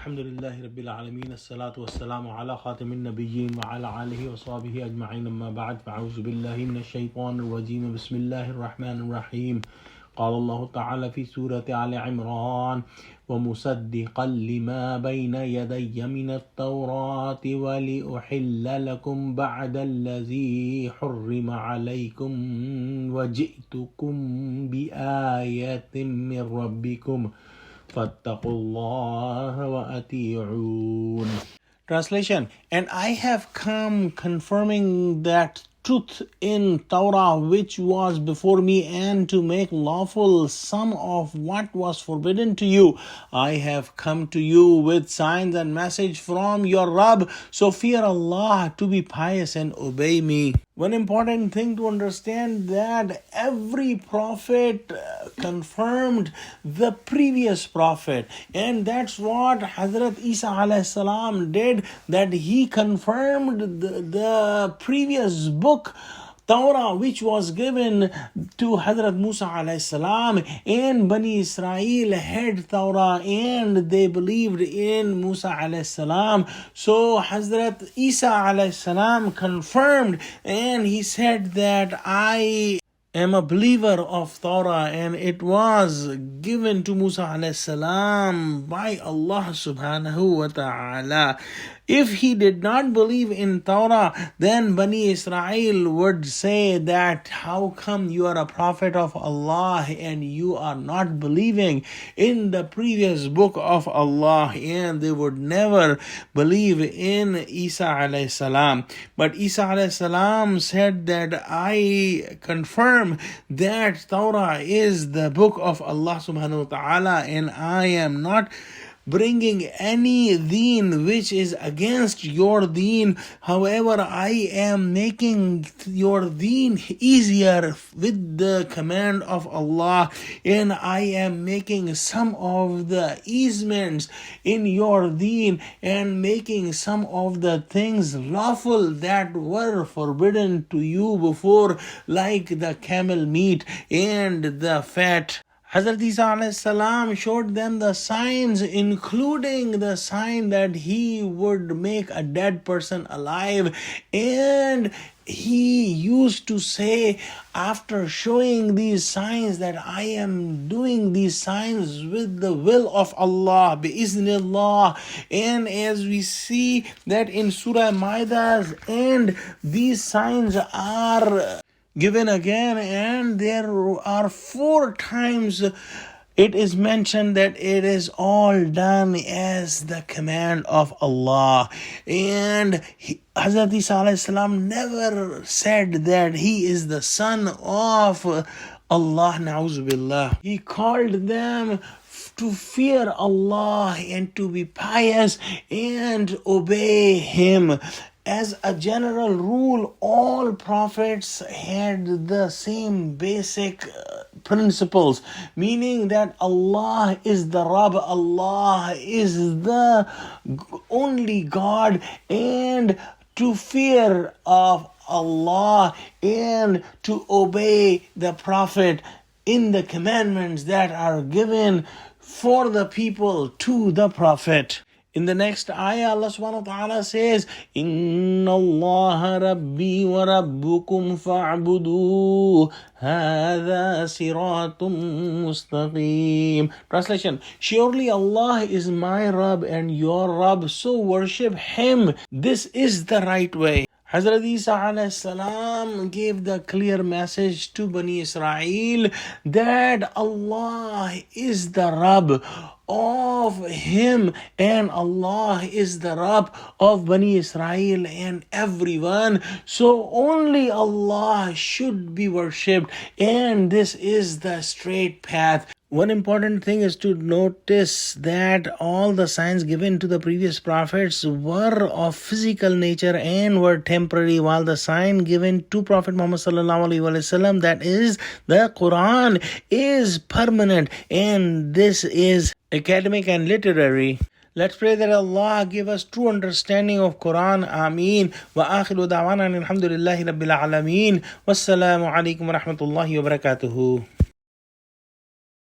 Alhamdulillahi Rabbil Alameen. As-salatu was-salamu ala khatamin nabiyyin wa ala alihi wa sahbihi ajma'in. Amma ba'd. Fa'awzu billahi minash shaitanir rajeem. Bismillahir rahmanir rahim. قال الله تعالى في سورة Al-E-Imran ومصدقا لما بين يدي من التوراة ولأحل لكم بعد الذي حرم عليكم وجئتكم بآية من ربكم فاتقوا الله وأطيعون. Translation: And I have come confirming that truth in Torah which was before me, and to make lawful some of what was forbidden to you. I have come to you with signs and message from your Rabb, so fear Allah, to be pious and obey me. One important thing to understand, that every prophet confirmed the previous prophet, and that's what Hazrat Isa alayhi salam did, that he confirmed the previous book Torah which was given to Hazrat Musa alayhi salam, and Bani Israel had Torah and they believed in Musa alayhi salam. So Hazrat Isa alayhi salam confirmed, and he said that I am a believer of Torah, and it was given to Musa alayhi salam by Allah subhanahu wa ta'ala. If he did not believe in Torah, then Bani Israel would say that how come you are a prophet of Allah and you are not believing in the previous book of Allah, and they would never believe in Isa alayhi salam. But Isa alayhi salam said that I confirm that Torah is the book of Allah subhanahu wa ta'ala, and I am not bringing any deen which is against your deen. However, I am making your deen easier with the command of Allah, and I am making some of the easements in your deen and making some of the things lawful that were forbidden to you before, like the camel meat and the fat. Hazrat Isa alayhi salam showed them the signs, including the sign that he would make a dead person alive, and he used to say after showing these signs that I am doing these signs with the will of Allah, bi'iznillah. And as we see that in Surah Al-Maidah, and these signs are given again, and there are 4 times it is mentioned that it is all done as the command of Allah. And Hazrat Isa alayhi salam never said that he is the son of Allah, na'uzu billah. He called them to fear Allah and to be pious and obey Him. As a general rule, all prophets had the same basic principles, meaning that Allah is the Rabb, Allah is the only God, and to fear of Allah and to obey the Prophet in the commandments that are given for the people to the Prophet. In the next ayah, Allah subhanahu wa ta'ala says, Inna Allah Rabbi wa Rabbukum fa'budu hadha siratum mustaqim. Translation: Surely Allah is my Rabb and your Rabb, so worship Him. This is the right way. Hazrat Isa alayhi salam gave the clear message to Bani Israel that Allah is the Rabb of him, and Allah is the Rabb of Bani Israel and everyone. So only Allah should be worshipped, and this is the straight path. One important thing is to notice that all the signs given to the previous prophets were of physical nature and were temporary, while the sign given to Prophet Muhammad sallallahu alaihi wasallam, that is the Quran, is permanent, and this is academic and literary. Let's pray that Allah give us true understanding of Quran. Ameen. Wa akhiru da'wana alhamdulillahi rabbil alameen. Wassalamu alaikum wa rahmatullahi wa barakatuhu.